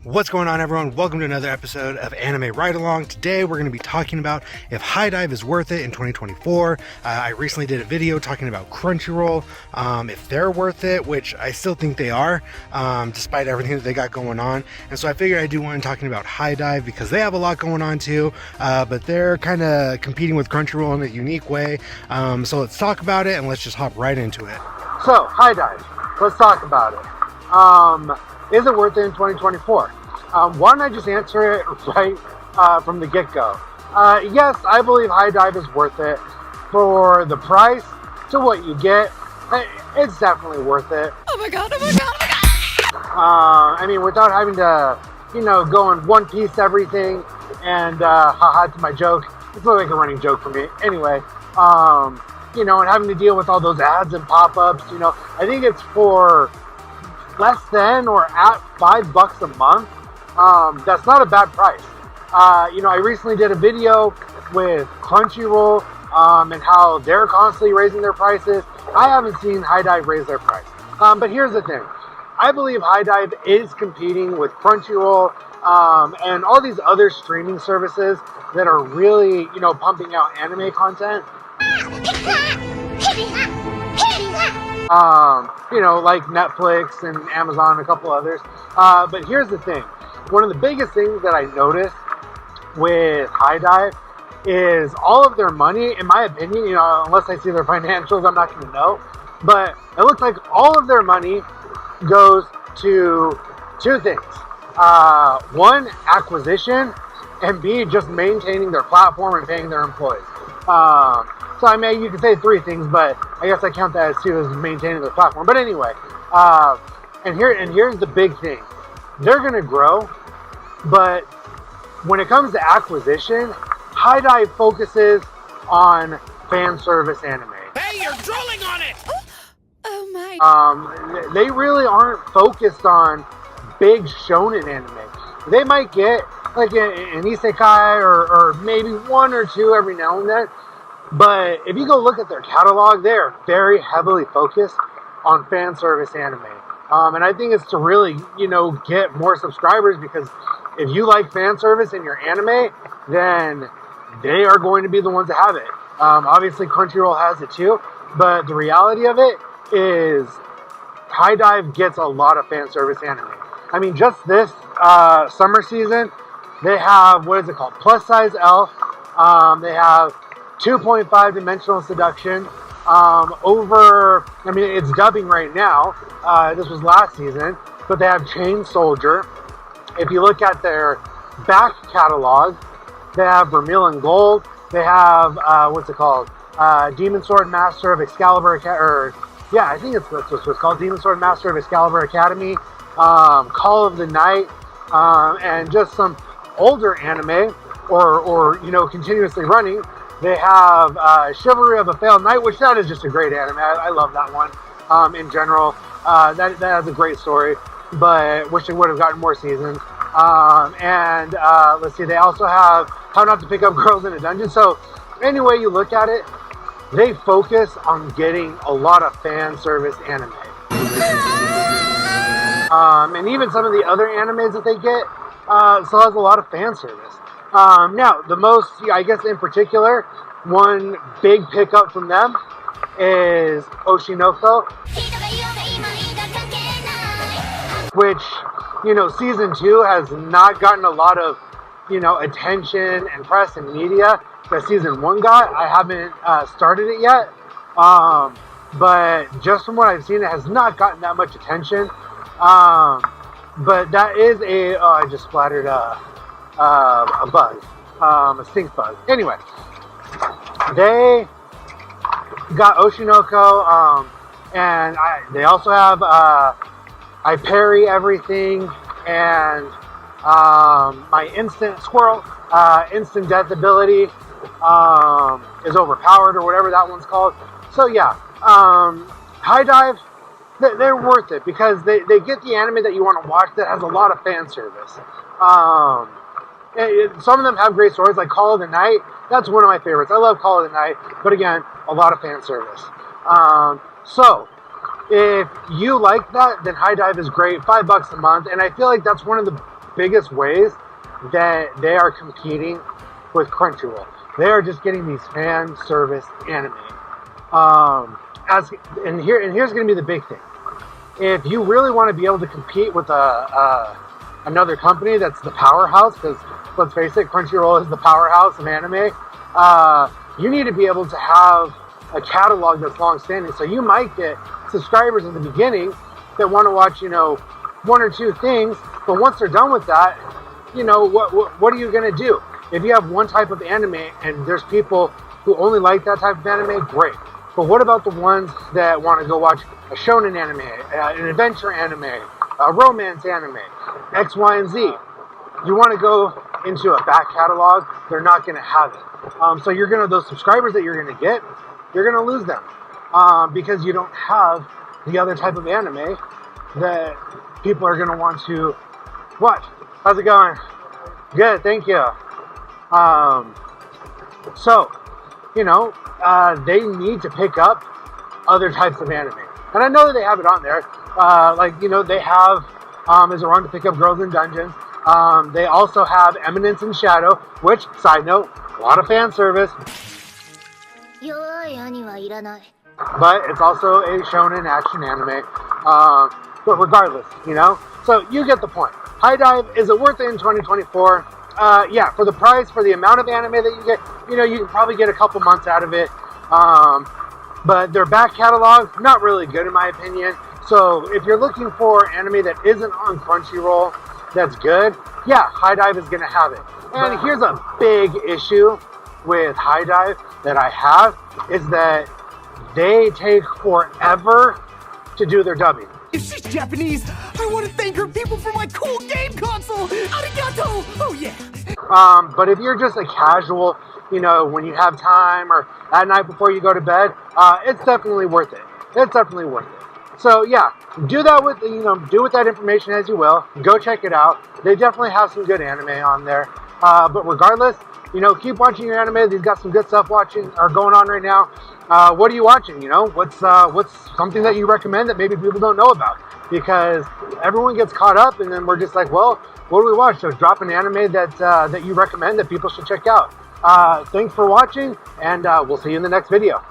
What's going on, everyone? Welcome to another episode of Anime Ride Along. Today we're going to be talking about if HiDive is worth it in 2024. I recently did a video talking about Crunchyroll, if they're worth it, which I still think they are, despite everything that they got going on. And so I figured I'd do one talking about HiDive because they have a lot going on too, but they're kind of competing with Crunchyroll in a unique way. So let's talk about it and let's just hop right into it. So, HiDive, let's talk about it. Is it worth it in 2024? Why don't I just answer it right from the get-go? Yes, I believe HiDive is worth it. For the price to what you get, it's definitely worth it. Oh my god, oh my god, oh my god! I mean, without having to, go in one piece everything and haha to my joke. It's like a running joke for me. Anyway, and having to deal with all those ads and pop-ups, I think it's for less than or at $5 a month. That's not a bad price. I recently did a video with Crunchyroll and how they're constantly raising their prices. I haven't seen HiDive raise their price. But here's the thing. I believe HiDive is competing with Crunchyroll and all these other streaming services that are really, pumping out anime content. Like Netflix and Amazon and a couple others. But here's the thing. One of the biggest things that I noticed with HiDive is all of their money, in my opinion, unless I see their financials, I'm not going to know. But it looks like all of their money goes to two things. One, acquisition, and B, just maintaining their platform and paying their employees. So I mean, you could say three things, but I guess I count that as two, as maintaining their platform. But anyway, and here's the big thing: they're going to grow, but when it comes to acquisition, HiDive focuses on fan service anime. Hey, you're drooling on it! Oh my! They really aren't focused on big shonen anime. They might get like an isekai or maybe one or two every now and then. But if you go look at their catalog, they are very heavily focused on fan service anime. And I think it's to really, get more subscribers, because if you like fan service in your anime, then they are going to be the ones that have it. Obviously, Crunchyroll has it too, but the reality of it is HiDive gets a lot of fan service anime. I mean, just this summer season, they have, Plus Size Elf. They have 2.5 Dimensional Seduction. It's dubbing right now. This was last season, but they have Chain Soldier. If you look at their back catalog, they have Vermilion Gold. They have Demon Sword Master of Excalibur I think that's what it's called. Demon Sword Master of Excalibur Academy, Call of the Night, and just some older anime or continuously running. They have Chivalry of a Failed Knight, which that is just a great anime. I love that one. In general, that has a great story, but wish it would have gotten more seasons. Let's see, they also have How Not to Pick Up Girls in a Dungeon. So any way you look at it, they focus on getting a lot of fan service anime. And even some of the other animes that they get still has a lot of fan service. Now, the most, I guess in particular, one big pickup from them is Oshinoko, which, season 2 has not gotten a lot of, attention and press and media that season 1 got. I haven't started it yet, but just from what I've seen, it has not gotten that much attention. But that is I just splattered a bug, a stink bug. Anyway, they got Oshinoko, and they also have I Parry Everything, and my instant death ability is overpowered, or whatever that one's called. So yeah, HiDive, they're worth it because they get the anime that you want to watch that has a lot of fan service. Some of them have great stories, like Call of the Night. That's one of my favorites. I love Call of the Night, but again, a lot of fan service. So if you like that, then HiDive is great. $5 a month, and I feel like that's one of the biggest ways that they are competing with Crunchyroll. They are just getting these fan service anime. Here's going to be the big thing. If you really want to be able to compete with another company that's the powerhouse, because let's face it, Crunchyroll is the powerhouse of anime, you need to be able to have a catalog that's long-standing. So you might get subscribers in the beginning that want to watch, one or two things, but once they're done with that, what are you going to do? If you have one type of anime and there's people who only like that type of anime, great. But what about the ones that want to go watch a shonen anime, an adventure anime, a romance anime, X, Y, and Z? You want to go into a back catalog, they're not going to have it. So those subscribers that you're going to get, you're going to lose them because you don't have the other type of anime that people are going to want to watch. How's it going? Good, thank you. They need to pick up other types of anime. And I know that they have it on there. They have Is It Wrong to Pick Up Girls in Dungeons? They also have Eminence in Shadow, which, side note, a lot of fan service. But it's also a shonen action anime. But regardless, So you get the point. HiDive, is it worth it in 2024? Yeah, for the price, for the amount of anime that you get, you can probably get a couple months out of it. But their back catalog, not really good in my opinion. So if you're looking for anime that isn't on Crunchyroll that's good, yeah, HiDive is going to have it. And here's a big issue with HiDive that I have, is that they take forever to do their dubbing. If she's Japanese, I want to thank her people for my cool game console! Arigato! Oh yeah! But if you're just a casual, when you have time or at night before you go to bed, it's definitely worth it. It's definitely worth it. So yeah, do that with, do with that information as you will. Go check it out. They definitely have some good anime on there. But regardless, keep watching your anime. They've got some good stuff going on right now. What are you watching? What's something that you recommend that maybe people don't know about? Because everyone gets caught up, and then we're just like, well, what do we watch? So drop an anime that you recommend that people should check out. Thanks for watching, and we'll see you in the next video.